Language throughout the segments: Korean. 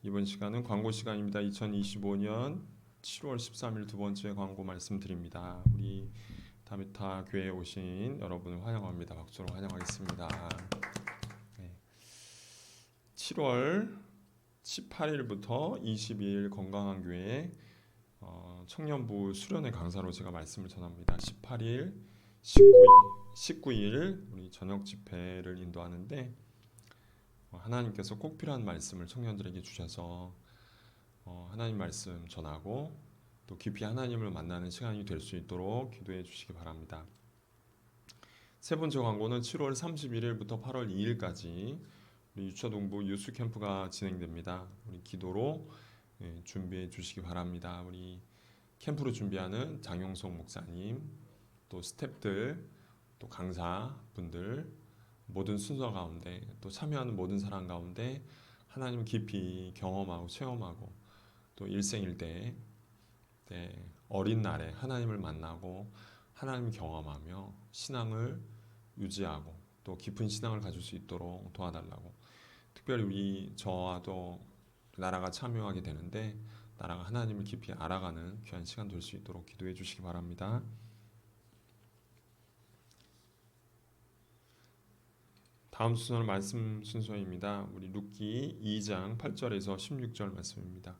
이번 시간은 광고 시간입니다. 2025년 7월 13일 두 번째 광고 말씀드립니다. 우리 다메타 교회에 오신 여러분을 환영합니다. 박수로 환영하겠습니다. 네. 7월 18일부터 22일 건강한 교회 청년부 수련회 강사로 제가 말씀을 전합니다. 18일, 19일 우리 저녁 집회를 인도하는데 하나님께서 꼭 필요한 말씀을 청년들에게 주셔서 하나님 말씀 전하고 또 깊이 하나님을 만나는 시간이 될 수 있도록 기도해 주시기 바랍니다. 세 번째 광고는 7월 31일부터 8월 2일까지 우리 유초동부 유스 캠프가 진행됩니다. 우리 기도로 준비해 주시기 바랍니다. 우리 캠프로 준비하는 장용석 목사님, 또 스태프들, 또 강사분들 모든 순서 가운데 또 참여하는 모든 사람 가운데 하나님을 깊이 경험하고 체험하고 또 일생일대 어린 날에 하나님을 만나고 하나님을 경험하며 신앙을 유지하고 또 깊은 신앙을 가질 수 있도록 도와달라고, 특별히 우리 저와도 나라가 참여하게 되는데 나라가 하나님을 깊이 알아가는 귀한 시간 될 수 있도록 기도해 주시기 바랍니다. 다음 순서는 말씀 순서입니다. 우리 룻기 2장 8절에서 16절 말씀입니다.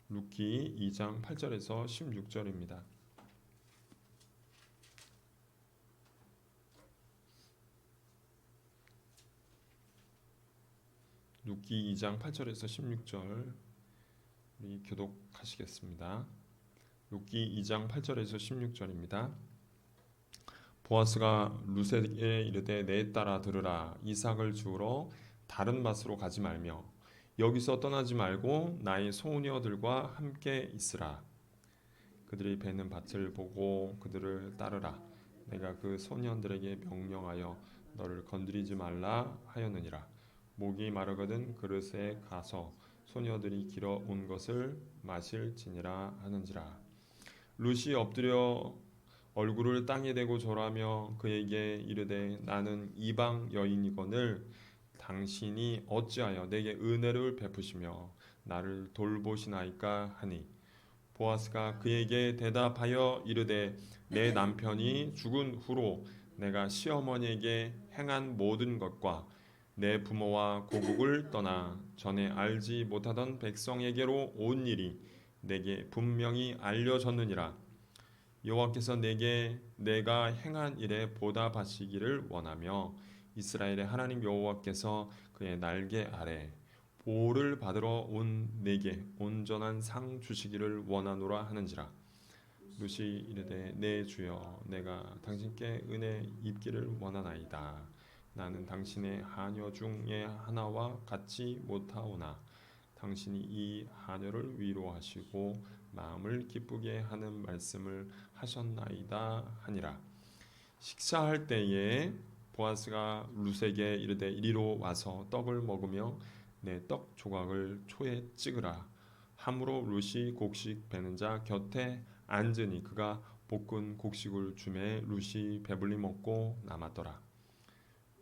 룻기 2장 8절에서 16절입니다. 룻기 2장 8절에서 16절 우리 교독하시겠습니다. 룻기 2장 8절에서 16절입니다. 보아스가 룻에게 이르되 내 딸아 들으라. 이삭을 주우러 다른 밭으로 가지 말며 여기서 떠나지 말고 나의 소녀들과 함께 있으라. 그들이 베는 밭을 보고 그들을 따르라. 내가 그 소년들에게 명령하여 너를 건드리지 말라 하였느니라. 목이 마르거든 그릇에 가서 소녀들이 길어 온 것을 마실지니라 하는지라. 룻이 엎드려 얼굴을 땅에 대고 절하며 그에게 이르되 나는 이방 여인이거늘 당신이 어찌하여 내게 은혜를 베푸시며 나를 돌보시나이까 하니, 보아스가 그에게 대답하여 이르되 내 남편이 죽은 후로 내가 시어머니에게 행한 모든 것과 내 부모와 고국을 떠나 전에 알지 못하던 백성에게로 온 일이 내게 분명히 알려졌느니라. 여호와께서 내게 내가 행한 일에 보답하시기를 원하며 이스라엘의 하나님 여호와께서 그의 날개 아래 보호를 받으러 온 내게 온전한 상 주시기를 원하노라 하는지라. 룻이 이르되 내 주여 내가 당신께 은혜 입기를 원하나이다. 나는 당신의 하녀 중에 하나와 같지 못하오나 당신이 이 하녀를 위로하시고 마음을 기쁘게 하는 말씀을 하셨나이다 하니라. 식사할 때에 보아스가 룻에게 이르되 이리로 와서 떡을 먹으며 내 떡 조각을 초에 찍으라. 함으로 룻이 곡식 베는 자 곁에 앉으니 그가 볶은 곡식을 주매 룻이 배불리 먹고 남았더라.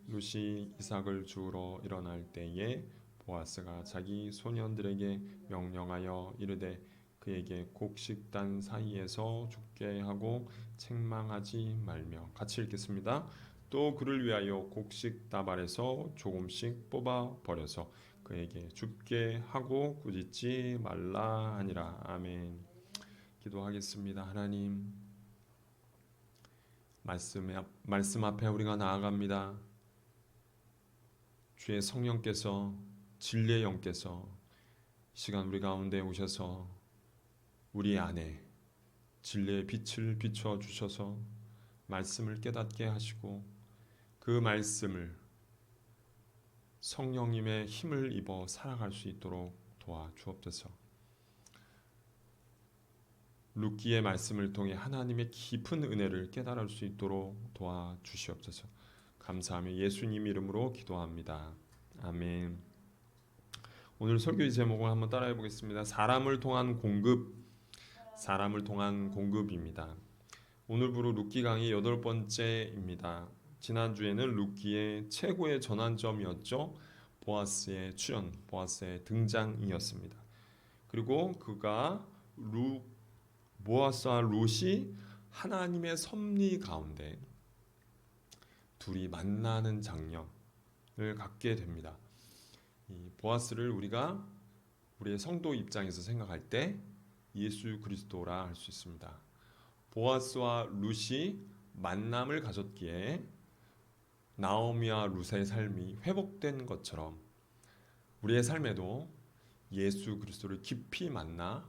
룻이 이삭을 주우러 일어날 때에 보아스가 자기 소년들에게 명령하여 이르되 그에게 곡식단 사이에서 죽게 하고 책망하지 말며, 같이 읽겠습니다. 또 그를 위하여 곡식 다발에서 조금씩 뽑아 버려서 그에게 죽게 하고 꾸짖지 말라 하니라. 아멘. 기도하겠습니다. 하나님, 말씀 앞에 우리가 나아갑니다. 주의 성령께서, 진리의 영께서 시간 우리 가운데 오셔서 우리 안에 진리의 빛을 비춰 주셔서 말씀을 깨닫게 하시고 그 말씀을 성령님의 힘을 입어 살아갈 수 있도록 도와주옵소서. 룻기의 말씀을 통해 하나님의 깊은 은혜를 깨달을 수 있도록 도와주시옵소서. 감사하며 예수님 이름으로 기도합니다. 아멘. 오늘 설교의 제목을 한번 따라해 보겠습니다. 사람을 통한 공급입니다. 오늘부로 룻기 강의 8번째입니다. 지난주에는 룻기의 최고의 전환점이었죠. 보아스의 출현, 보아스의 등장이었습니다. 그리고 보아스와 룻이 하나님의 섭리 가운데 둘이 만나는 장면을 갖게 됩니다. 이 보아스를 우리가 우리의 성도 입장에서 생각할 때 예수 그리스도라 할 수 있습니다. 보아스와 룻이 만남을 가졌기에 나오미와 룻의 삶이 회복된 것처럼 우리의 삶에도 예수 그리스도를 깊이 만나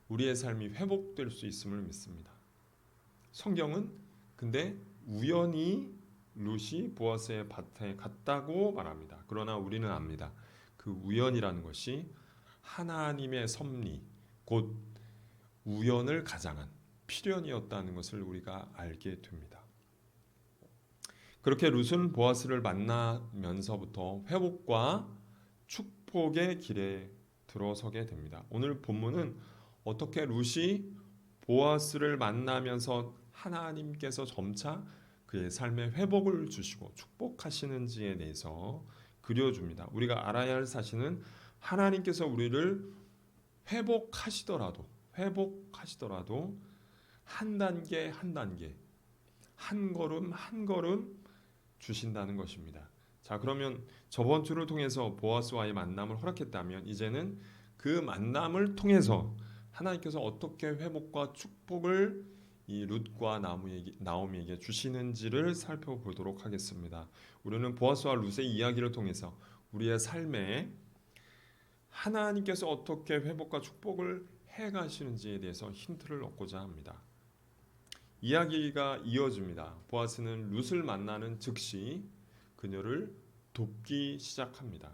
우리의 삶이 회복될 수 있음을 믿습니다. 성경은 근데 우연히 룻이 보아스의 밭에 갔다고 말합니다. 그러나 우리는 압니다. 그 우연이라는 것이 하나님의 섭리, 곧 우연을 가장한 필연이었다는 것을 우리가 알게 됩니다. 그렇게 룻은 보아스를 만나면서부터 회복과 축복의 길에 들어서게 됩니다. 오늘 본문은 어떻게 룻이 보아스를 만나면서 하나님께서 점차 그의 삶에 회복을 주시고 축복하시는지에 대해서 그려줍니다. 우리가 알아야 할 사실은 하나님께서 우리를 회복하시더라도 한 단계 한 단계, 한 걸음 한 걸음 주신다는 것입니다. 자, 그러면 저번 주를 통해서 보아스와의 만남을 허락했다면 이제는 그 만남을 통해서 하나님께서 어떻게 회복과 축복을 이 룻과 나오미에게 주시는지를 살펴보도록 하겠습니다. 우리는 보아스와 룻의 이야기를 통해서 우리의 삶에 하나님께서 어떻게 회복과 축복을 해가시는지에 대해서 힌트를 얻고자 합니다. 이야기가 이어집니다. 보아스는 룻을 만나는 즉시 그녀를 돕기 시작합니다.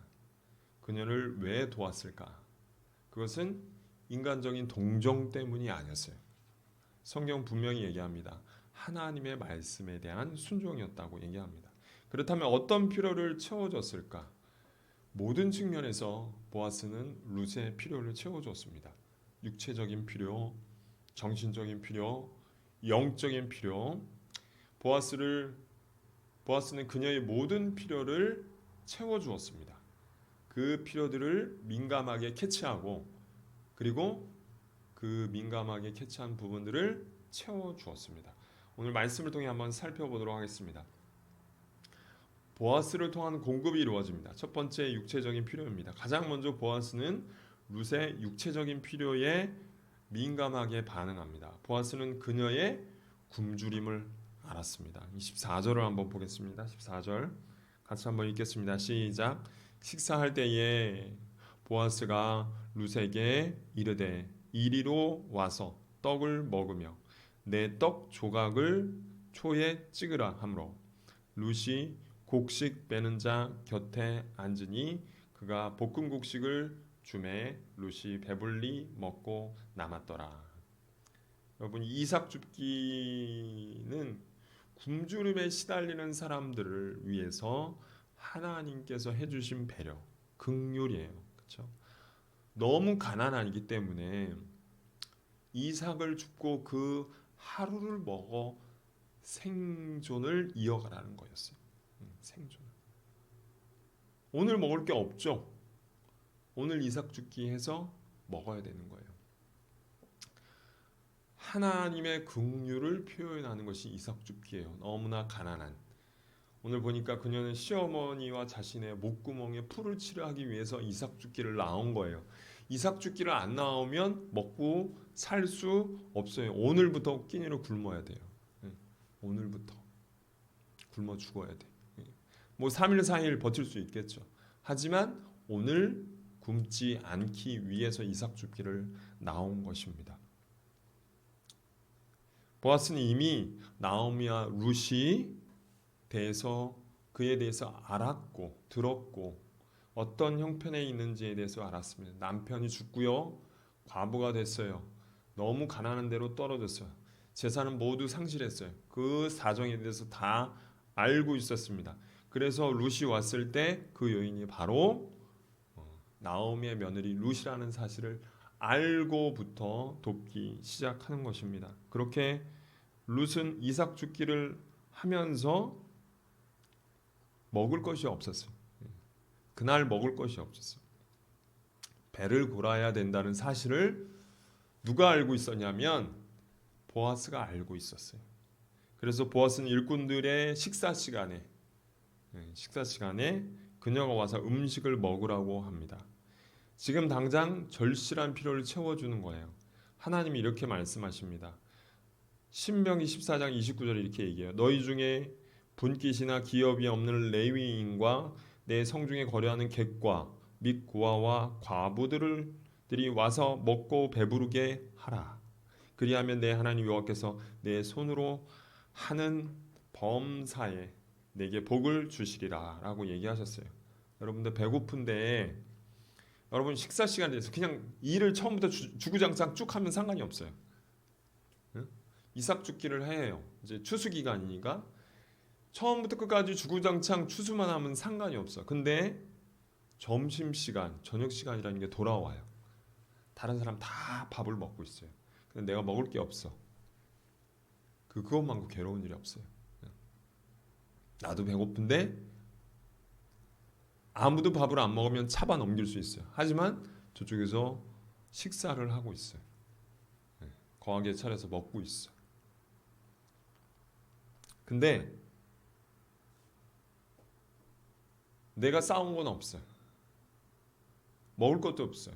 그녀를 왜 도왔을까? 그것은 인간적인 동정 때문이 아니었어요. 성경 분명히 얘기합니다. 하나님의 말씀에 대한 순종이었다고 얘기합니다. 그렇다면 어떤 필요를 채워줬을까? 모든 측면에서 보아스는 룻의 필요를 채워줬습니다. 육체적인 필요, 정신적인 필요, 영적인 필요. 보아스는 그녀의 모든 필요를 채워주었습니다. 그 필요들을 민감하게 캐치하고 그리고 그 민감하게 캐치한 부분들을 채워주었습니다. 오늘 말씀을 통해 한번 살펴보도록 하겠습니다. 보아스를 통한 공급이 이루어집니다. 첫 번째 육체적인 필요입니다. 가장 먼저 보아스는 룻의 육체적인 필요에 민감하게 반응합니다. 보아스는 그녀의 굶주림을 알았습니다. 14절을 한번 보겠습니다. 14절 같이 한번 읽겠습니다. 시작. 식사할 때에 보아스가 룻에게 이르되 이리로 와서 떡을 먹으며 내 떡 조각을 초에 찍으라 하므로 룻이 곡식 빼는 자 곁에 앉으니 그가 볶은 곡식을 주매 룻이 배불리 먹고 남았더라. 여러분, 이삭 줍기는 굶주림에 시달리는 사람들을 위해서 하나님께서 해주신 배려, 긍휼이에요. 그렇죠? 너무 가난하기 때문에 이삭을 줍고 그 하루를 먹어 생존을 이어가라는 거였어요. 생존. 오늘 먹을 게 없죠. 오늘 이삭 줍기 해서 먹어야 되는 거예요. 하나님의 긍휼을 표현하는 것이 이삭 줍기예요. 너무나 가난한. 오늘 보니까 그녀는 시어머니와 자신의 목구멍에 풀을 치료하기 위해서 이삭 줍기를 나온 거예요. 이삭 줍기를 안 나오면 먹고 살 수 없어요. 오늘부터 끼니로 굶어야 돼요. 오늘부터 굶어 죽어야 돼. 뭐 3일 4일 버틸 수 있겠죠. 하지만 오늘 굶지 않기 위해서 이삭 줍기를 나온 것입니다. 보아스는 이미 나오미와 룻이 그에 대해서 알았고 들었고 어떤 형편에 있는지에 대해서 알았습니다. 남편이 죽고요. 과부가 됐어요. 너무 가난한 데로 떨어졌어요. 재산은 모두 상실했어요. 그 사정에 대해서 다 알고 있었습니다. 그래서 룻이 왔을 때 그 여인이 바로 나오미의 며느리 룻이라는 사실을 알고부터 돕기 시작하는 것입니다. 그렇게 룻은 이삭 줍기를 하면서 먹을 것이 없었어요. 그날 먹을 것이 없었어요. 배를 골아야 된다는 사실을 누가 알고 있었냐면 보아스가 알고 있었어요. 그래서 보아스는 일꾼들의 식사 시간에 그녀가 와서 음식을 먹으라고 합니다. 지금 당장 절실한 필요를 채워주는 거예요. 하나님이 이렇게 말씀하십니다. 신명기 14장 29절에 이렇게 얘기해요. 너희 중에 분깃이나 기업이 없는 레위인과 내 성중에 거래하는 객과 및 고아와 과부들이 와서 먹고 배부르게 하라. 그리하면 내 하나님 여호와께서 내 손으로 하는 범사에 내게 복을 주시리라 라고 얘기하셨어요. 여러분들 배고픈데 여러분 식사 시간에 대해서 그냥 일을 처음부터 주구장창 쭉 하면 상관이 없어요. 응? 이삭죽기를 해요. 이제 추수 기간이니까 처음부터 끝까지 주구장창 추수만 하면 상관이 없어. 근데 점심 시간, 저녁 시간이라는 게 돌아와요. 다른 사람 다 밥을 먹고 있어요. 근데 내가 먹을 게 없어. 그것만큼 괴로운 일이 없어요. 나도 배고픈데 아무도 밥을 안 먹으면 차바 넘길 수 있어요. 하지만 저쪽에서 식사를 하고 있어요. 거하게 차려서 먹고 있어. 근데 내가 싸운 건 없어요. 먹을 것도 없어요.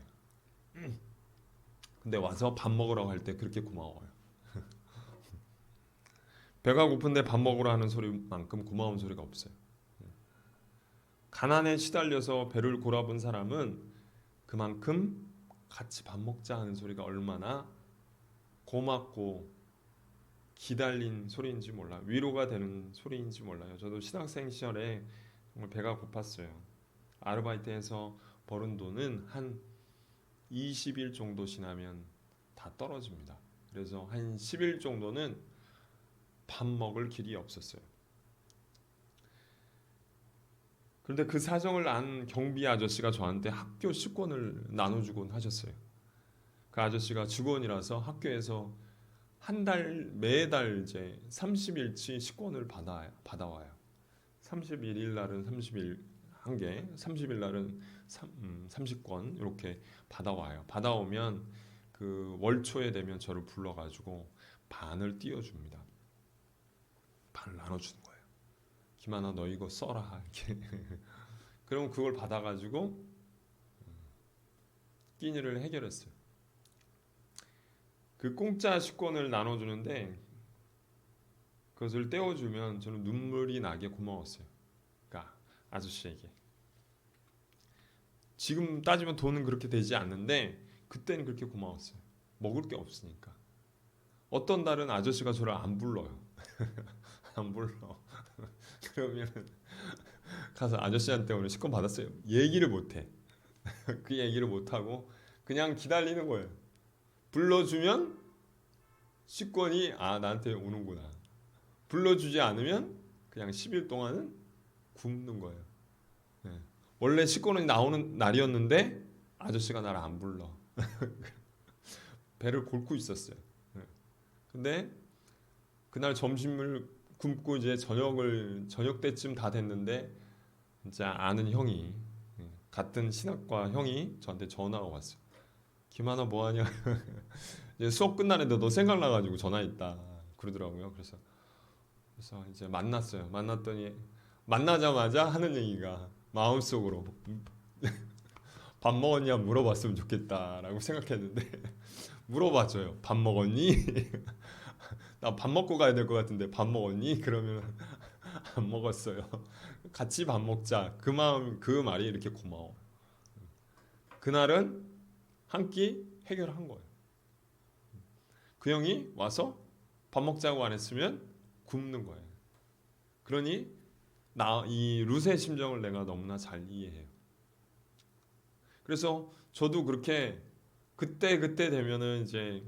근데 와서 밥 먹으라고 할 때 그렇게 고마워요. 배가 고픈데 밥 먹으라 하는 소리만큼 고마운 소리가 없어요. 가난에 시달려서 배를 골아본 사람은 그만큼 같이 밥 먹자 하는 소리가 얼마나 고맙고 기다린 소리인지 몰라요. 위로가 되는 소리인지 몰라요. 저도 신학생 시절에 정말 배가 고팠어요. 아르바이트해서 벌은 돈은 한 20일 정도 지나면 다 떨어집니다. 그래서 한 10일 정도는 밥 먹을 길이 없었어요. 그런데 그 사정을 안 경비 아저씨가 저한테 학교 식권을 나눠주곤 하셨어요. 그 아저씨가 직원이라서 학교에서 매달 이제 30일치 식권을 받아와요. 31일 날은 30일 한 개, 30일 날은 30권 이렇게 받아와요. 받아오면 그 월초에 되면 저를 불러가지고 반을 띄워줍니다. 반을 나눠주는 거예요. 김하나 너 이거 써라 이렇게. 그럼 그걸 받아가지고 끼니를 해결했어요. 그 공짜 식권을 나눠주는데 그것을 떼어주면 저는 눈물이 나게 고마웠어요. 그러니까 아저씨에게. 지금 따지면 돈은 그렇게 되지 않는데 그때는 그렇게 고마웠어요. 먹을 게 없으니까. 어떤 날은 아저씨가 저를 안 불러요. 안 불러. 그러면 가서 아저씨한테 오늘 식권 받았어요. 얘기를 못해. 그 얘기를 못하고 그냥 기다리는 거예요. 불러주면 식권이 나한테 오는구나. 불러주지 않으면 그냥 10일 동안은 굶는 거예요. 네. 원래 식권이 나오는 날이었는데 아저씨가 나를 안 불러. 배를 곪고 있었어요. 네. 근데 그날 점심을 굶고 이제 저녁 때쯤 다 됐는데 진짜 아는 형이 같은 신학과 형이 저한테 전화가 왔어요. 김하나 뭐하냐? 이제 수업 끝나는데 너 생각나가지고 전화했다 그러더라고요. 그래서 이제 만났어요. 만났더니 만나자마자 하는 얘기가 마음속으로 밥 먹었냐 물어봤으면 좋겠다라고 생각했는데 물어봐줘요. 밥 먹었니? 나 밥 먹고 가야 될 것 같은데 밥 먹었니? 그러면 안 먹었어요. 같이 밥 먹자. 그 말이 이렇게 고마워. 그날은 한 끼 해결한 거예요. 그 형이 와서 밥 먹자고 안 했으면 굶는 거예요. 그러니 이 룻의 심정을 내가 너무나 잘 이해해요. 그래서 저도 그렇게 그때 되면은 이제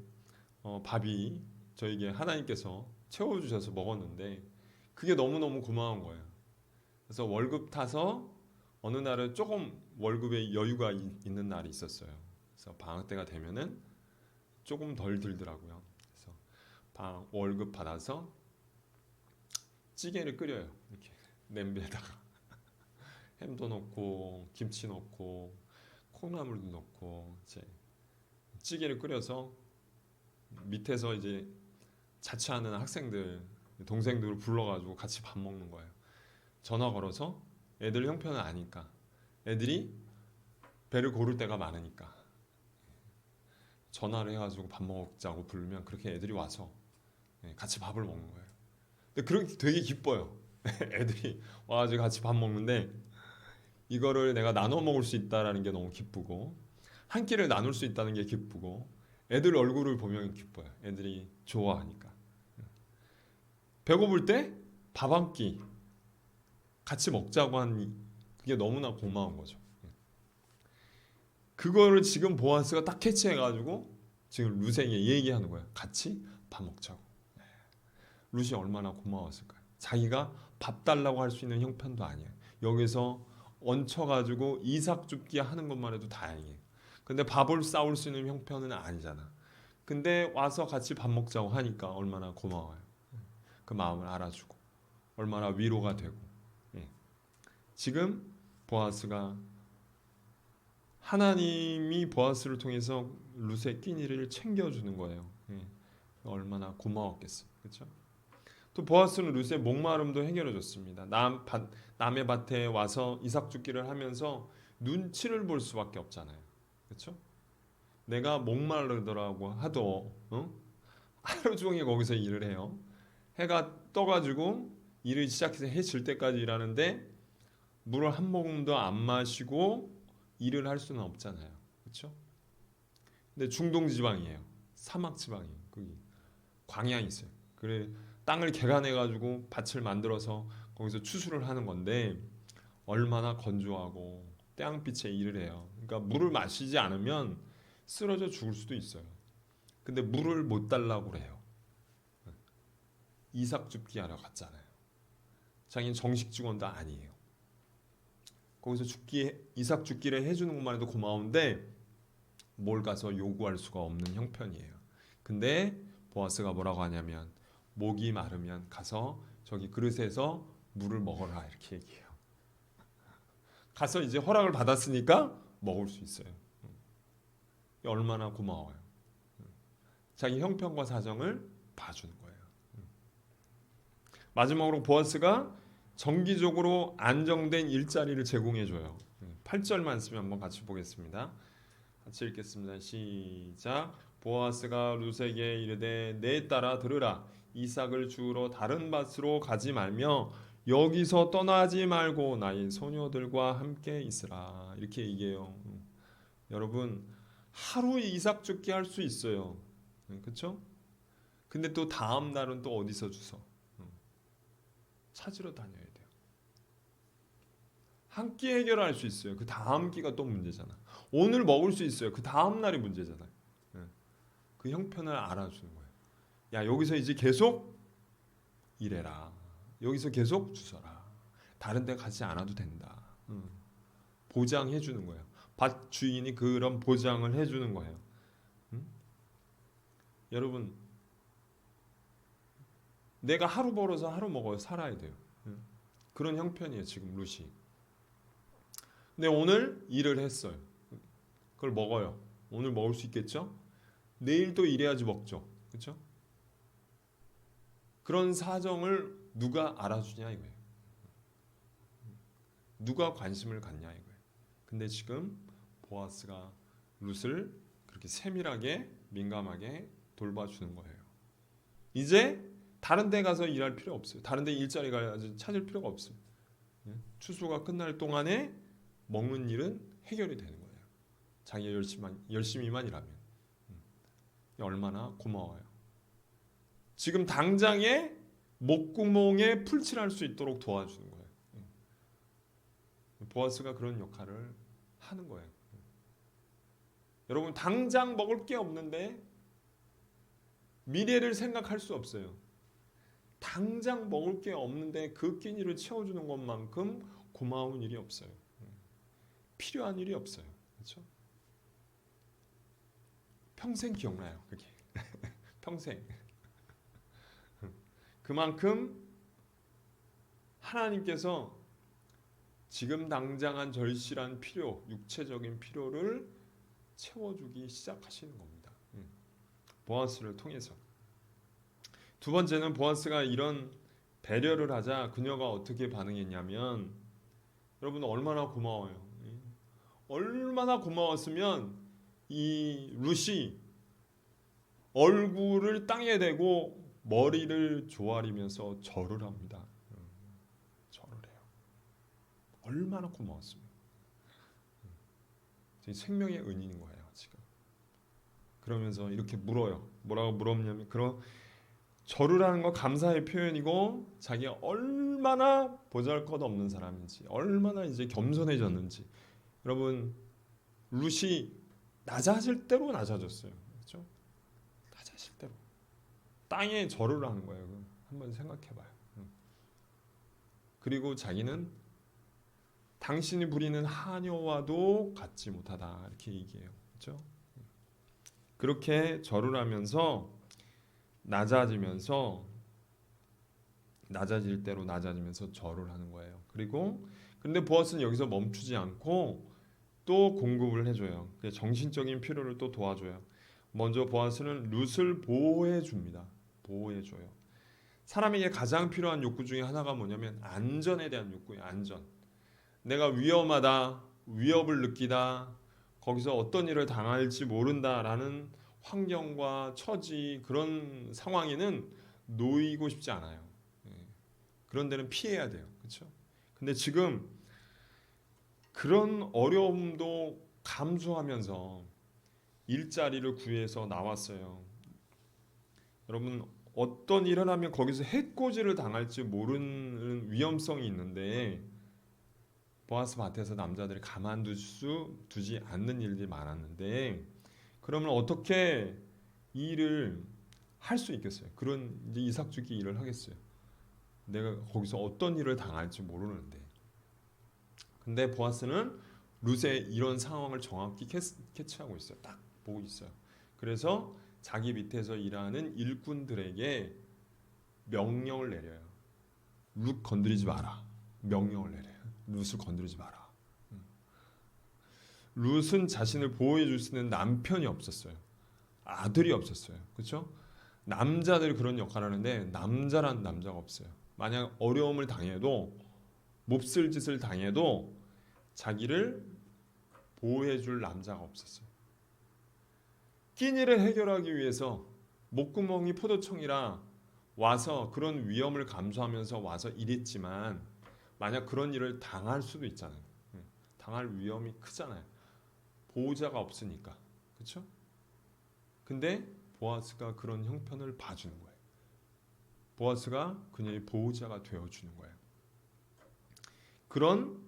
밥이 저에게 하나님께서 채워주셔서 먹었는데 그게 너무너무 고마운 거예요. 그래서 월급 타서 어느 날은 조금 월급에 여유가 있는 날이 있었어요. 그래서 방학 때가 되면은 조금 덜 들더라고요. 그래서 월급 받아서 찌개를 끓여요. 이렇게 냄비에다가 햄도 넣고 김치 넣고 콩나물도 넣고 이제 찌개를 끓여서 밑에서 이제 자취하는 학생들 동생들을 불러가지고 같이 밥 먹는 거예요. 전화 걸어서 애들 형편을 아니까 애들이 배를 고를 때가 많으니까 전화를 해가지고 밥 먹자고 부르면 그렇게 애들이 와서 같이 밥을 먹는 거예요. 근데 그렇게 되게 기뻐요. 애들이 와가지고 같이 밥 먹는데 이거를 내가 나눠 먹을 수 있다라는 게 너무 기쁘고 한 끼를 나눌 수 있다는 게 기쁘고 애들 얼굴을 보면 기뻐요. 애들이 좋아하니까. 배고플 때 밥 한 끼 같이 먹자고 한 그게 너무나 고마운 거죠. 그거를 지금 보아스가 딱 캐치해가지고 지금 루세에게 얘기하는 거예요. 같이 밥 먹자고. 루시 얼마나 고마웠을까요? 자기가 밥 달라고 할 수 있는 형편도 아니에요. 여기서 얹혀가지고 이삭 줍기 하는 것만 해도 다행이에요. 근데 밥을 싸울 수 있는 형편은 아니잖아. 근데 와서 같이 밥 먹자고 하니까 얼마나 고마워요. 그 마음을 알아주고 얼마나 위로가 되고. 예. 지금 보아스가 하나님이 보아스를 통해서 룻의 끼니를 챙겨주는 거예요. 예. 얼마나 고마웠겠어요. 그렇죠? 또 보아스는 룻의 목마름도 해결해 줬습니다. 남의 밭에 와서 이삭 줍기를 하면서 눈치를 볼 수밖에 없잖아요. 그렇죠? 내가 목마르더라고 하도 하루 종일 거기서 일을 해요. 해가 떠가지고 일을 시작해서 해 질 때까지 일하는데 물을 한 모금도 안 마시고 일을 할 수는 없잖아요. 그렇죠? 근데 중동 지방이에요. 사막 지방이에요. 거기 광야에 있어요. 그래 땅을 개간해 가지고 밭을 만들어서 거기서 추수를 하는 건데 얼마나 건조하고 태양빛에 일을 해요. 그러니까 물을 마시지 않으면 쓰러져 죽을 수도 있어요. 근데 물을 못 달라고 그래요. 이삭 줍기 하러 갔잖아요. 자기는 정식 직원도 아니에요. 거기서 이삭 줍기를 해주는 것만 해도 고마운데 뭘 가서 요구할 수가 없는 형편이에요. 근데 보아스가 뭐라고 하냐면 목이 마르면 가서 저기 그릇에서 물을 먹어라 이렇게 얘기해요. 가서 이제 허락을 받았으니까 먹을 수 있어요. 얼마나 고마워요. 자기 형편과 사정을 봐주는 거예요. 마지막으로 보아스가 정기적으로 안정된 일자리를 제공해 줘요. 8절 말씀 한번 같이 보겠습니다. 같이 읽겠습니다. 시작. 보아스가 룻에게 이르되 내 딸아 들으라. 이삭을 주우러 다른 밭으로 가지 말며 여기서 떠나지 말고 나의 소녀들과 함께 있으라. 이렇게 얘기해요. 여러분 하루 이삭 줍기 할 수 있어요. 그렇죠? 근데 또 다음 날은 또 어디서 주워? 찾으러 다녀야 돼요. 한 끼 해결할 수 있어요. 그 다음 끼가 또 문제잖아. 오늘 먹을 수 있어요. 그 다음 날이 문제잖아요. 그 형편을 알아주는 거예요. 야 여기서 이제 계속 일해라. 여기서 계속 주서라. 다른 데 가지 않아도 된다. 보장해 주는 거예요. 밭 주인이 그런 보장을 해주는 거예요. 여러분 내가 하루 벌어서 하루 먹어요. 살아야 돼요. 그런 형편이에요. 지금 룻이. 근데 오늘 일을 했어요. 그걸 먹어요. 오늘 먹을 수 있겠죠? 내일 또 일해야지 먹죠. 그렇죠? 그런 사정을 누가 알아주냐 이거예요. 누가 관심을 갖냐 이거예요. 근데 지금 보아스가 룻을 그렇게 세밀하게 민감하게 돌봐주는 거예요. 이제 다른 데 가서 일할 필요 없어요. 다른 데 일자리가 찾을 필요가 없어요. 추수가 끝날 동안에 먹는 일은 해결이 되는 거예요. 자기가 열심히만 일하면. 얼마나 고마워요. 지금 당장에 목구멍에 풀칠할 수 있도록 도와주는 거예요. 보아스가 그런 역할을 하는 거예요. 여러분 당장 먹을 게 없는데 미래를 생각할 수 없어요. 당장 먹을 게 없는데 그 끼니를 채워주는 것만큼 고마운 일이 없어요. 필요한 일이 없어요. 그렇죠? 평생 기억나요. 그게 평생. 그만큼 하나님께서 지금 당장한 절실한 필요, 육체적인 필요를 채워주기 시작하시는 겁니다. 보아스를 통해서. 두 번째는 보아스가 이런 배려를 하자 그녀가 어떻게 반응했냐면, 여러분 얼마나 고마워요. 얼마나 고마웠으면 이 룻이 얼굴을 땅에 대고 머리를 조아리면서 절을 합니다. 절을 해요. 얼마나 고마웠으면. 생명의 은인인 거예요 지금. 그러면서 이렇게 물어요. 뭐라고 물었냐면, 그런 절을 하는 거 감사의 표현이고, 자기가 얼마나 보잘것없는 사람인지, 얼마나 이제 겸손해졌는지. 여러분, 룻이 낮아질 대로 낮아졌어요. 그렇죠? 낮아질 대로 땅에 절을 하는 거예요. 한번 생각해봐요. 그리고 자기는 당신이 부리는 하녀와도 같지 못하다 이렇게 얘기해요. 그렇죠? 그렇게 절을 하면서 낮아지면서, 낮아질 대로 낮아지면서 절을 하는 거예요. 그리고 근데 보아스는 여기서 멈추지 않고 또 공급을 해줘요. 정신적인 필요를 또 도와줘요. 먼저 보아스는 룻을 보호해 줍니다. 보호해 줘요. 사람에게 가장 필요한 욕구 중에 하나가 뭐냐면 안전에 대한 욕구예요. 안전. 내가 위험하다, 위협을 느끼다, 거기서 어떤 일을 당할지 모른다라는 환경과 처지, 그런 상황에는 놓이고 싶지 않아요. 그런 데는 피해야 돼요. 그렇죠? 근데 지금 그런 어려움도 감수하면서 일자리를 구해서 나왔어요. 여러분, 어떤 일을 하면 거기서 해코지를 당할지 모르는 위험성이 있는데, 보아스 밭에서 남자들이 가만두지 않는 일들이 많았는데, 그러면 어떻게 이 일을 할 수 있겠어요? 그런 이제 이삭죽기 일을 하겠어요. 내가 거기서 어떤 일을 당할지 모르는데. 근데 보아스는 룻의 이런 상황을 정확히 캐치하고 있어요. 딱 보고 있어요. 그래서 자기 밑에서 일하는 일꾼들에게 명령을 내려요. 룻 건드리지 마라. 명령을 내려요. 룻을 건드리지 마라. 룻은 자신을 보호해 줄 수 있는 남편이 없었어요. 아들이 없었어요. 그렇죠? 남자들이 그런 역할을 하는데 남자란 남자가 없어요. 만약 어려움을 당해도, 몹쓸 짓을 당해도 자기를 보호해 줄 남자가 없었어요. 끼니를 해결하기 위해서 목구멍이 포도청이라 와서 그런 위험을 감수하면서 와서 일했지만, 만약 그런 일을 당할 수도 있잖아요. 당할 위험이 크잖아요. 보호자가 없으니까. 그렇죠? 근데 보아스가 그런 형편을 봐주는 거예요. 보아스가 그녀의 보호자가 되어주는 거예요. 그런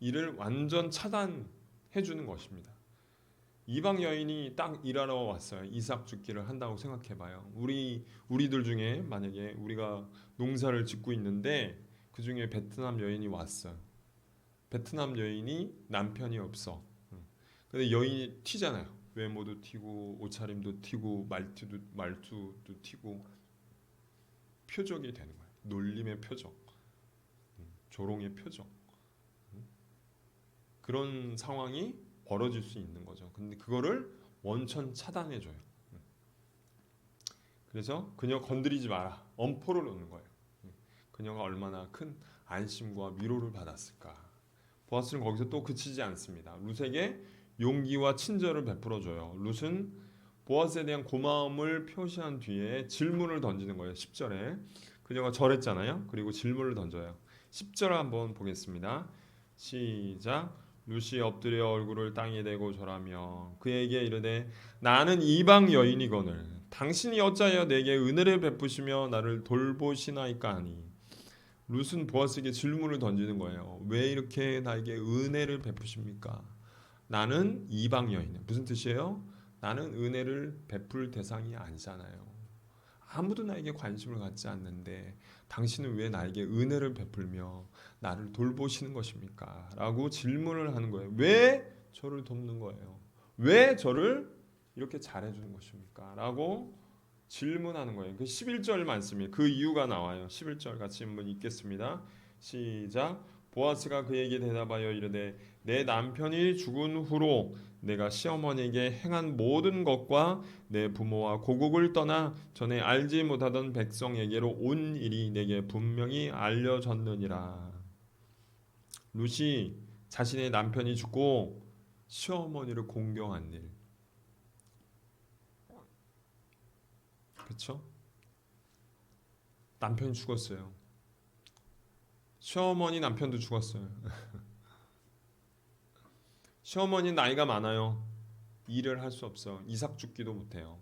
일을 완전 차단해 주는 것입니다. 이방 여인이 딱 일하러 왔어요. 이삭 죽기를 한다고 생각해봐요. 우리들 중에 만약에 우리가 농사를 짓고 있는데 그 중에 베트남 여인이 왔어요. 베트남 여인이 남편이 없어. 근데 여인이 튀잖아요. 외모도 튀고 옷차림도 튀고 말투도 튀고 표적이 되는 거예요. 놀림의 표적, 조롱의 표적. 그런 상황이 벌어질 수 있는 거죠. 근데 그거를 원천 차단해줘요. 그래서 그녀 건드리지 마라. 엄포를 놓는 거예요. 그녀가 얼마나 큰 안심과 위로를 받았을까. 보아스는 거기서 또 그치지 않습니다. 룻에게 용기와 친절을 베풀어줘요. 룻은 보아스에 대한 고마움을 표시한 뒤에 질문을 던지는 거예요. 10절에. 그녀가 절했잖아요. 그리고 질문을 던져요. 10절 한번 보겠습니다. 시작. 룻이 엎드려 얼굴을 땅에 대고 절하며 그에게 이르되, 나는 이방 여인이거늘 당신이 어찌하여 내게 은혜를 베푸시며 나를 돌보시나이까 하니. 룻은 보아스에게 질문을 던지는 거예요. 왜 이렇게 나에게 은혜를 베푸십니까? 나는 이방 여인. 무슨 뜻이에요? 나는 은혜를 베풀 대상이 아니잖아요. 아무도 나에게 관심을 갖지 않는데 당신은 왜 나에게 은혜를 베풀며 나를 돌보시는 것입니까? 라고 질문을 하는 거예요. 왜 저를 돕는 거예요? 왜 저를 이렇게 잘해주는 것입니까? 라고 질문하는 거예요. 그 11절 말씀이 그 이유가 나와요. 11절 같이 한번 읽겠습니다. 시작. 보아스가 그에게 대답하여 이르되 내 남편이 죽은 후로 내가 시어머니에게 행한 모든 것과 내 부모와 고국을 떠나 전에 알지 못하던 백성에게로 온 일이 내게 분명히 알려졌느니라. 룻이 자신의 남편이 죽고 시어머니를 공경한 일, 그렇죠? 남편이 죽었어요. 시어머니 남편도 죽었어요. 시어머니 나이가 많아요. 일을 할 수 없어. 이삭 죽기도 못해요.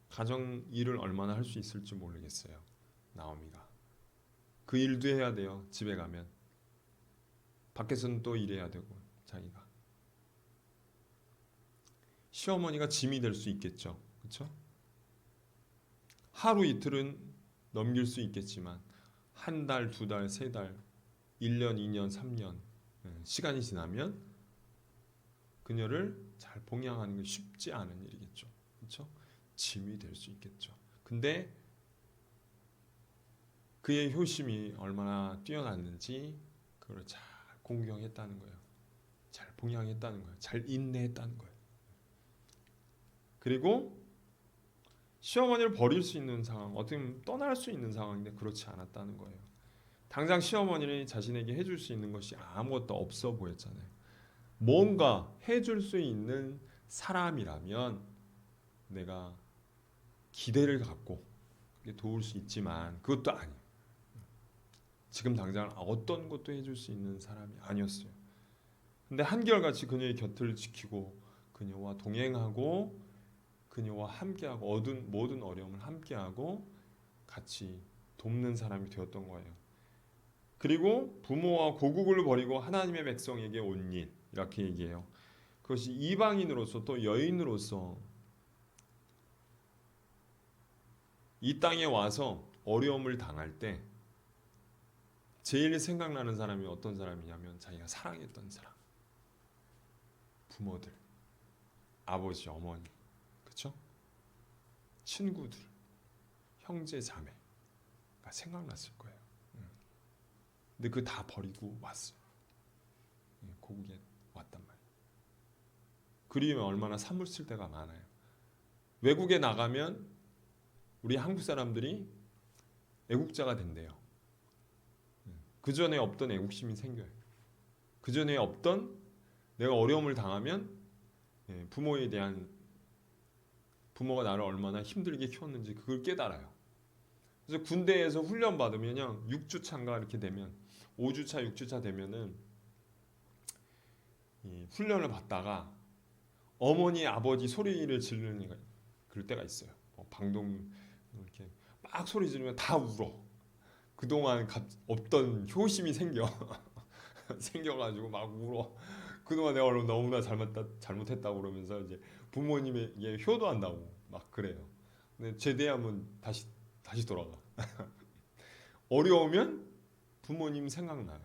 가정 일을 얼마나 할 수 있을지 모르겠어요. 나오미가. 그 일도 해야 돼요. 집에 가면. 밖에서는 또 일해야 되고 자기가. 시어머니가 짐이 될 수 있겠죠. 그렇죠? 하루 이틀은 넘길 수 있겠지만 한 달, 두 달, 세 달, 1년, 2년, 3년 시간이 지나면 그녀를 잘 봉양하는 게 쉽지 않은 일이겠죠. 그렇죠? 짐이 될 수 있겠죠. 근데 그의 효심이 얼마나 뛰어났는지 그걸 잘 공경했다는 거예요. 잘 봉양했다는 거예요. 잘 인내했다는 거예요. 그리고 시어머니를 버릴 수 있는 상황, 어떻게 보면 떠날 수 있는 상황인데 그렇지 않았다는 거예요. 당장 시어머니를 자신에게 해줄 수 있는 것이 아무것도 없어 보였잖아요. 뭔가 해줄 수 있는 사람이라면 내가 기대를 갖고 도울 수 있지만 그것도 아니에요. 지금 당장 어떤 것도 해줄 수 있는 사람이 아니었어요. 근데 한결같이 그녀의 곁을 지키고 그녀와 동행하고 그녀와 함께하고 모든 어려움을 함께하고 같이 돕는 사람이 되었던 거예요. 그리고 부모와 고국을 버리고 하나님의 백성에게 온 일, 이렇게 얘기해요. 그것이 이방인으로서 또 여인으로서 이 땅에 와서 어려움을 당할 때 제일 생각나는 사람이 어떤 사람이냐면 자기가 사랑했던 사람, 부모들, 아버지, 어머니, 그렇죠? 친구들, 형제, 자매가 생각났을 거예요. 근데 그 다 버리고 왔어요. 고국에 왔단 말이에요. 그리면 얼마나 사무쓸 때가 많아요. 외국에 나가면 우리 한국 사람들이 애국자가 된대요. 그 전에 없던 애국심이 생겨요. 그 전에 없던 내가 어려움을 당하면 부모에 대한 부모가 나를 얼마나 힘들게 키웠는지 그걸 깨달아요. 그래서 군대에서 훈련 받으면요 6주차인가 이렇게 되면 5주차 6주차 되면은 이 훈련을 받다가 어머니 아버지 소리를 지르는 그럴 때가 있어요. 방동 이렇게 막 소리 지르면 다 울어. 그동안 없던 효심이 생겨가지고 막 울어. 그동안 내가 너무나 잘못했다고 그러면서 이제 부모님에게 효도한다고 막 그래요. 근데 제대하면 다시 돌아가. 어려우면 부모님 생각나요.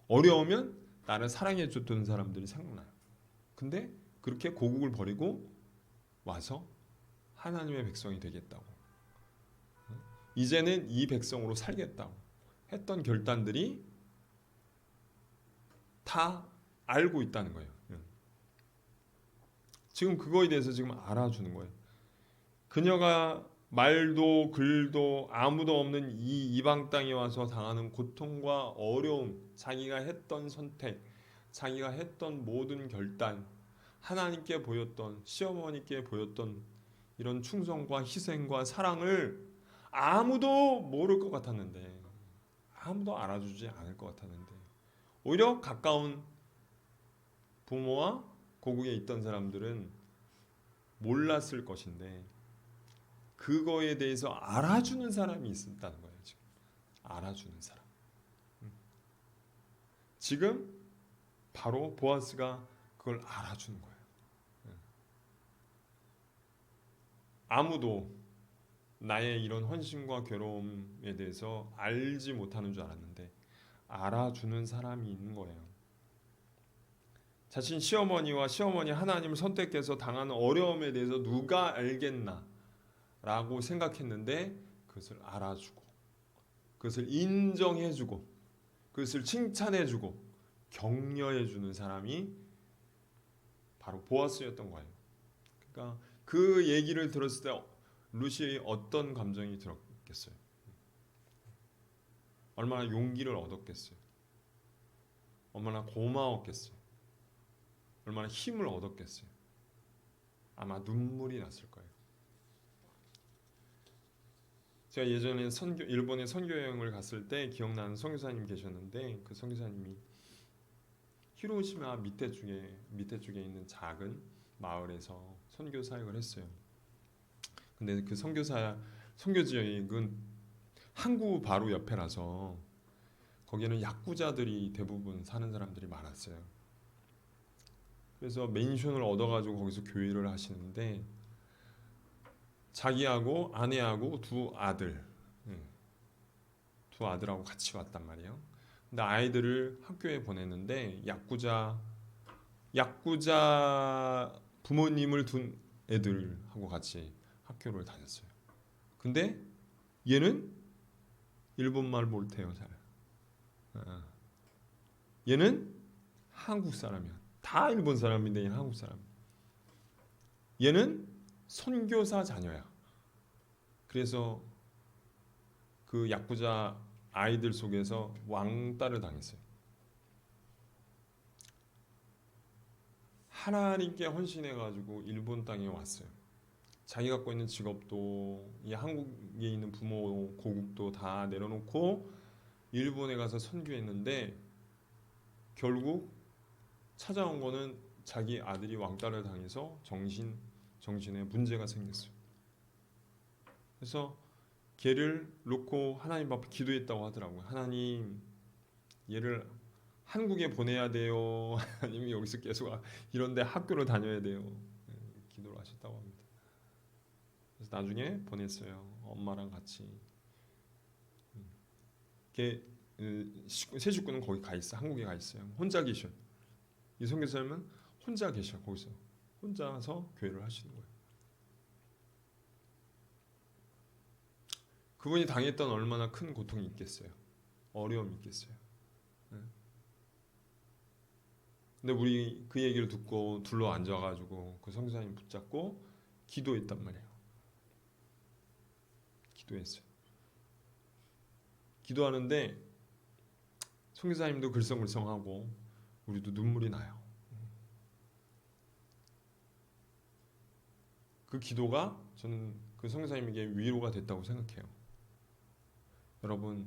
어려우면 나를 사랑해줬던 사람들이 생각나요. 근데 그렇게 고국을 버리고 와서 하나님의 백성이 되겠다고. 이제는 이 백성으로 살겠다고 했던 결단들이 다 알고 있다는 거예요. 지금 그거에 대해서 지금 알아주는 거예요. 그녀가 말도 글도 아무도 없는 이 이방 땅에 와서 당하는 고통과 어려움, 자기가 했던 선택, 자기가 했던 모든 결단, 하나님께 보였던 시어머니께 보였던 이런 충성과 희생과 사랑을 아무도 모를 것 같았는데 아무도 알아주지 않을 것 같았는데 오히려 가까운 부모와 고국에 있던 사람들은 몰랐을 것인데 그거에 대해서 알아주는 사람이 있었다는 거예요. 지금 알아주는 사람. 지금 바로 보아스가 그걸 알아주는 거예요. 아무도 나의 이런 헌신과 괴로움에 대해서 알지 못하는 줄 알았는데 알아주는 사람이 있는 거예요. 자신 시어머니와 시어머니 하나님을 선택해서 당하는 어려움에 대해서 누가 알겠나 라고 생각했는데 그것을 알아주고 그것을 인정해주고 그것을 칭찬해주고 격려해주는 사람이 바로 보아스였던 거예요. 그러니까 그 얘기를 들었을 때 룻이 어떤 감정이 들었겠어요? 얼마나 용기를 얻었겠어요? 얼마나 고마웠겠어요? 얼마나 힘을 얻었겠어요? 아마 눈물이 났을 거예요. 제가 예전에 일본에 선교 여행을 갔을 때 기억나는 선교사님 계셨는데 그 선교사님이 히로시마 밑에 쪽에 있는 작은 마을에서 선교 사역을 했어요. 근데 그 선교 지역은 항구 바로 옆에라서 거기는 야쿠자들이 대부분 사는 사람들이 많았어요. 그래서 맨션을 얻어가지고 거기서 교회를 하시는데 자기하고 아내하고 두 아들하고 같이 왔단 말이에요. 근데 아이들을 학교에 보냈는데 야쿠자 부모님을 둔 애들하고 같이 학교를 다녔어요. 근데 얘는 일본말 못해요, 잘. 얘는 한국 사람이야. 다 일본 사람인데 얘는 한국 사람. 얘는 선교사 자녀야. 그래서 그 야쿠자 아이들 속에서 왕따를 당했어요. 하나님께 헌신해가지고 일본 땅에 왔어요. 자기 갖고 있는 직업도 이 한국에 있는 부모 고국도 다 내려놓고 일본에 가서 선교했는데 결국 찾아온 거는 자기 아들이 왕따를 당해서 정신에 문제가 생겼어요. 그래서 걔를 놓고 하나님 앞에 기도했다고 하더라고요. 하나님, 얘를 한국에 보내야 돼요. 하나님이 여기서 계속 이런데 학교를 다녀야 돼요. 기도를 하셨다고 합니다. 그래서 나중에 보냈어요. 엄마랑 같이. 세 식구는 거기 가 있어. 한국에 가 있어요. 혼자 계셔. 이 선교사님은 혼자 계셔. 거기서 혼자서 교회를 하시는 거예요. 그분이 당했던 얼마나 큰 고통이 있겠어요. 어려움이 있겠어요. 근데 우리 그 얘기를 듣고 둘러 앉아가지고 그 선교사님 붙잡고 기도했단 말이에요. 기도했어요. 기도하는데 선교사님도 글썽글썽하고 우리도 눈물이 나요. 그 기도가 저는 그 선교사님에게 위로가 됐다고 생각해요. 여러분,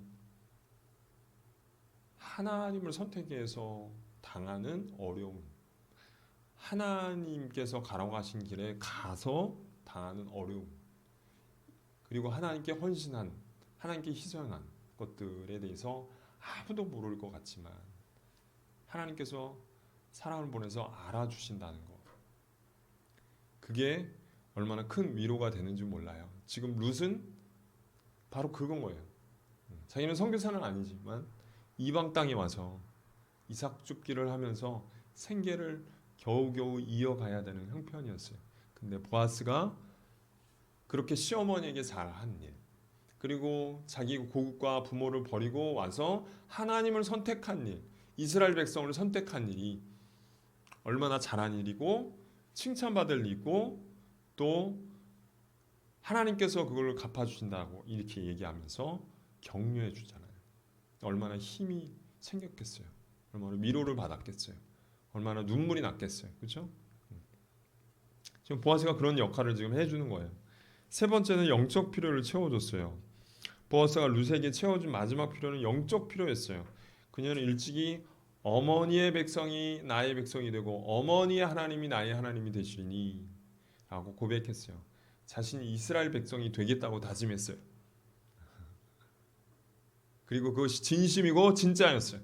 하나님을 선택해서 당하는 어려움, 하나님께서 가라고 하신 길에 가서 당하는 어려움, 그리고 하나님께 헌신한, 하나님께 희생한 것들에 대해서 아무도 모를 것 같지만 하나님께서 사랑을 보내서 알아주신다는 것, 그게 얼마나 큰 위로가 되는지 몰라요. 지금 룻은 바로 그건 거예요. 자기는 선교사는 아니지만 이방 땅에 와서 이삭 줍기를 하면서 생계를 겨우겨우 이어가야 되는 형편이었어요. 근데 보아스가 그렇게 시어머니에게 잘한 일, 그리고 자기 고국과 부모를 버리고 와서 하나님을 선택한 일, 이스라엘 백성을 선택한 일이 얼마나 잘한 일이고 칭찬받을 일이고 또 하나님께서 그걸 갚아주신다고 이렇게 얘기하면서 격려해 주잖아요. 얼마나 힘이 생겼겠어요. 얼마나 위로를 받았겠어요. 얼마나 눈물이 났겠어요. 그렇죠? 지금 보아스가 그런 역할을 지금 해주는 거예요. 세 번째는 영적 필요를 채워줬어요. 보아스가 룻에게 채워준 마지막 필요는 영적 필요였어요. 그녀는 일찍이 어머니의 백성이 나의 백성이 되고 어머니의 하나님이 나의 하나님이 되시리니 라고 고백했어요. 자신이 이스라엘 백성이 되겠다고 다짐했어요. 그리고 그것이 진심이고 진짜였어요.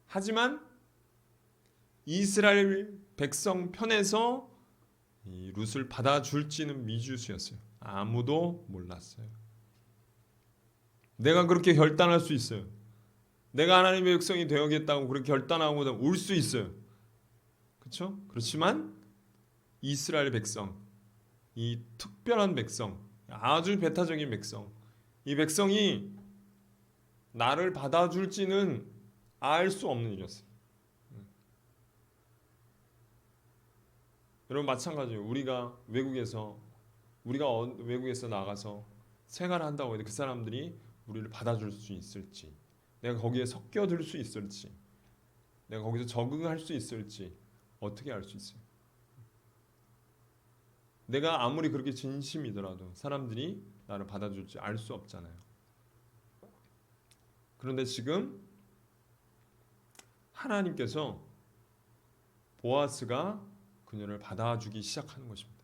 하지만 이스라엘 백성 편에서 이 룻을 받아줄지는 미지수였어요. 아무도 몰랐어요. 내가 그렇게 결단할 수 있어요. 내가 하나님의 백성이 되어야겠다고 그렇게 결단하고 올 수 있어요. 그렇죠? 그렇지만 이스라엘 백성, 이 특별한 백성, 아주 배타적인 백성, 이 백성이 나를 받아줄지는 알 수 없는 일이었어요. 여러분 마찬가지예요. 우리가 외국에서 나가서 생활을 한다고 해도 그 사람들이 우리를 받아줄 수 있을지, 내가 거기에 섞여들 수 있을지, 내가 거기서 적응할 수 있을지 어떻게 알 수 있어요? 내가 아무리 그렇게 진심이더라도 사람들이 나를 받아줄지 알 수 없잖아요. 그런데 지금 하나님께서 보아스가 그녀를 받아주기 시작하는 것입니다.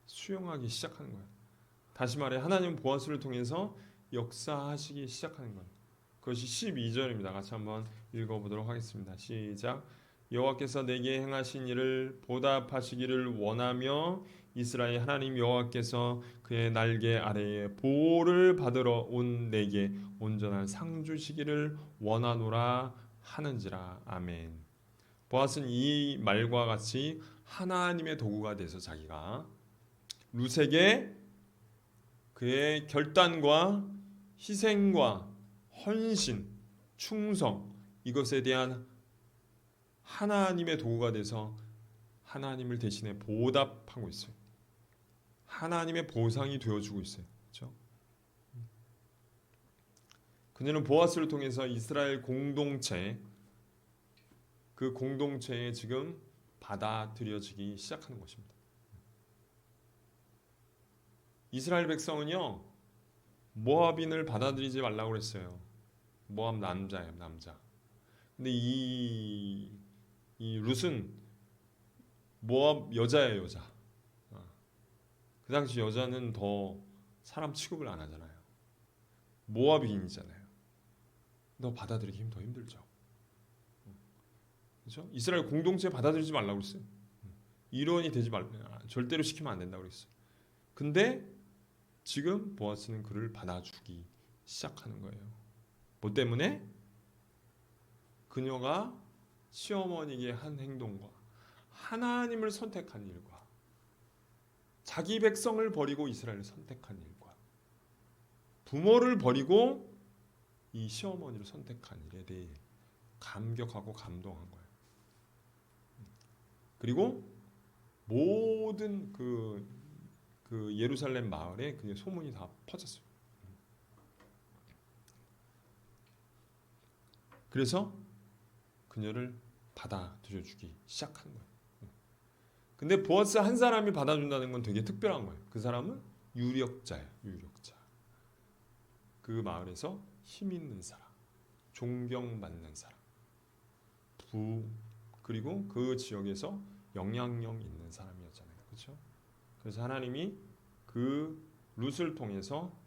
수용하기 시작하는 거예요. 다시 말해 하나님 보아스를 통해서 역사하시기 시작하는 거예요. 그것이 12절입니다. 같이 한번 읽어보도록 하겠습니다. 시작. 여호와께서 내게 행하신 일을 보답하시기를 원하며 이스라엘 하나님 여호와께서 그의 날개 아래에 보호를 받으러 온 내게 온전한 상 주시기를 원하노라 하는지라. 아멘. 보아스는 이 말과 같이 하나님의 도구가 돼서 자기가 룻에게 그의 결단과 희생과 헌신, 충성 이것에 대한 하나님의 도구가 돼서 하나님을 대신해 보답하고 있어요. 하나님의 보상이 되어주고 있어요. 그렇죠? 그녀는 보아스를 통해서 이스라엘 공동체, 그 공동체에 지금 받아들여지기 시작하는 것입니다. 이스라엘 백성은요, 모압인을 받아들이지 말라고 그랬어요. 모압 남자예요, 남자. 근데 이 룻은 모압 여자예요, 여자. 그 당시 여자는 더 사람 취급을 안 하잖아요. 모압인이잖아요. 너 받아들이기 더 힘들죠. 그렇죠? 이스라엘 공동체 받아들이지 말라고 그랬어요. 일원이 되지 절대로 시키면 안 된다고 그랬어요. 근데 지금 보아스는 그를 받아주기 시작하는 거예요. 뭐 때문에? 그녀가 시어머니에게 한 행동과 하나님을 선택한 일과 자기 백성을 버리고 이스라엘을 선택한 일과 부모를 버리고 이 시어머니를 선택한 일에 대해 감격하고 감동한 거예요. 그리고 모든 그 예루살렘 마을에 그 소문이 다 퍼졌어요. 그래서 그녀를 받아들여주기 시작한 거예요. 근데 보아스 한 사람이 받아준다는 건 되게 특별한 거예요. 그 사람은 유력자예요. 유력자. 그 마을에서 힘 있는 사람, 존경받는 사람, 그리고 그 지역에서 영향력 있는 사람이었잖아요. 그렇죠? 그래서 하나님이 그 룻을 통해서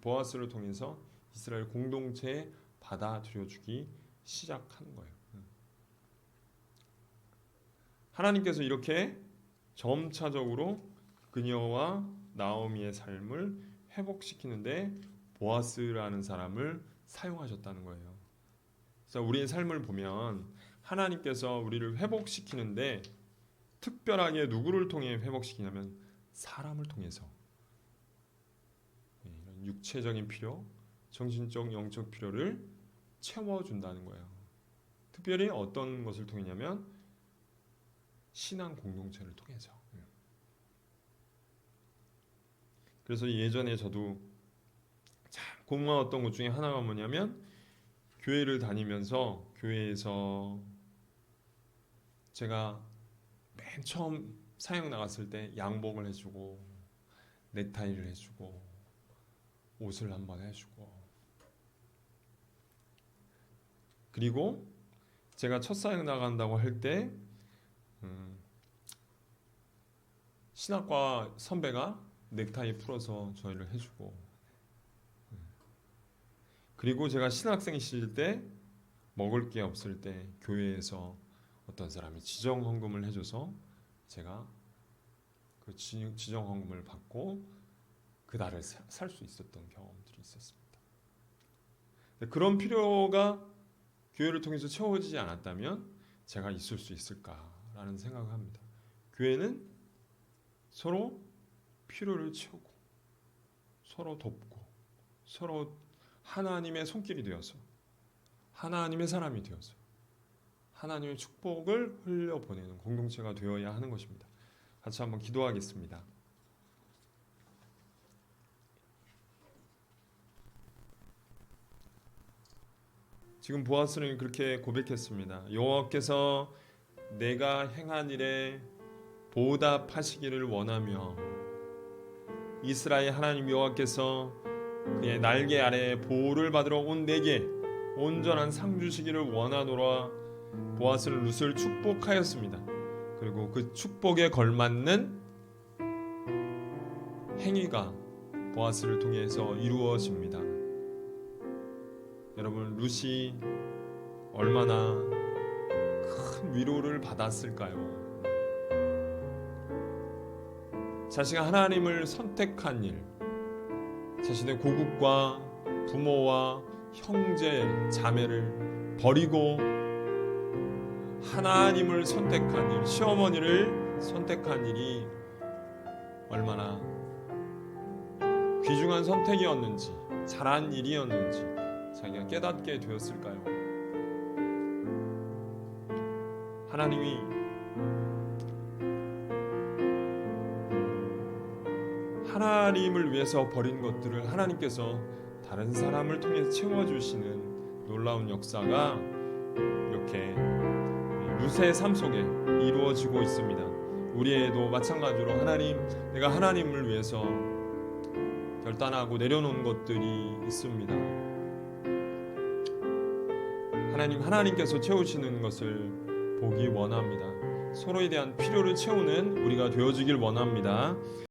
보아스를 통해서 이스라엘 공동체에 받아들여주기 시작하는 거예요. 하나님께서 이렇게 점차적으로 그녀와 나오미의 삶을 회복시키는데 보아스라는 사람을 사용하셨다는 거예요. 그래서 우리의 삶을 보면 하나님께서 우리를 회복시키는데 특별하게 누구를 통해 회복시키냐면 사람을 통해서 이런 육체적인 필요, 정신적, 영적 필요를 채워준다는 거예요. 특별히 어떤 것을 통했냐면 신앙 공동체를 통해서. 그래서 예전에 저도 참 고마웠던 것 중에 하나가 뭐냐면 교회를 다니면서 교회에서 제가 맨 처음 사역 나갔을 때 양복을 해주고 넥타이를 해주고 옷을 한번 해주고 그리고 제가 첫 사역 나간다고 할 때 신학과 선배가 넥타이 풀어서 저희를 해주고 그리고 제가 신학생 있을 때 먹을 게 없을 때 교회에서 어떤 사람이 지정 헌금을 해줘서 제가 그 지정 헌금을 받고 그 달을 살 수 있었던 경험들이 있었습니다. 그런 필요가 교회를 통해서 채워지지 않았다면 제가 있을 수 있을까라는 생각을 합니다. 교회는 서로 필요를 채우고 서로 돕고 서로 하나님의 손길이 되어서 하나님의 사람이 되어서 하나님의 축복을 흘려보내는 공동체가 되어야 하는 것입니다. 같이 한번 기도하겠습니다. 지금 보아스는 그렇게 고백했습니다. 여호와께서 내가 행한 일에 보답하시기를 원하며 이스라엘 하나님 여호와께서 그의 날개 아래 보호를 받으러 온 내게 온전한 상 주시기를 원하노라. 보아스는 룻을 축복하였습니다. 그리고 그 축복에 걸맞는 행위가 보아스를 통해서 이루어집니다. 여러분, 룻이 얼마나 큰 위로를 받았을까요? 자신가 하나님을 선택한 일, 자신의 고국과 부모와 형제, 자매를 버리고 하나님을 선택한 일, 시어머니를 선택한 일이 얼마나 귀중한 선택이었는지, 잘한 일이었는지 자기가 깨닫게 되었을까요? 하나님을 위해서 버린 것들을 하나님께서 다른 사람을 통해 채워주시는 놀라운 역사가 이렇게 룻의 삶 속에 이루어지고 있습니다. 우리에도 마찬가지로 내가 하나님을 위해서 결단하고 내려놓은 것들이 있습니다. 하나님께서 채우시는 것을 보기 원합니다. 서로에 대한 필요를 채우는 우리가 되어주길 원합니다.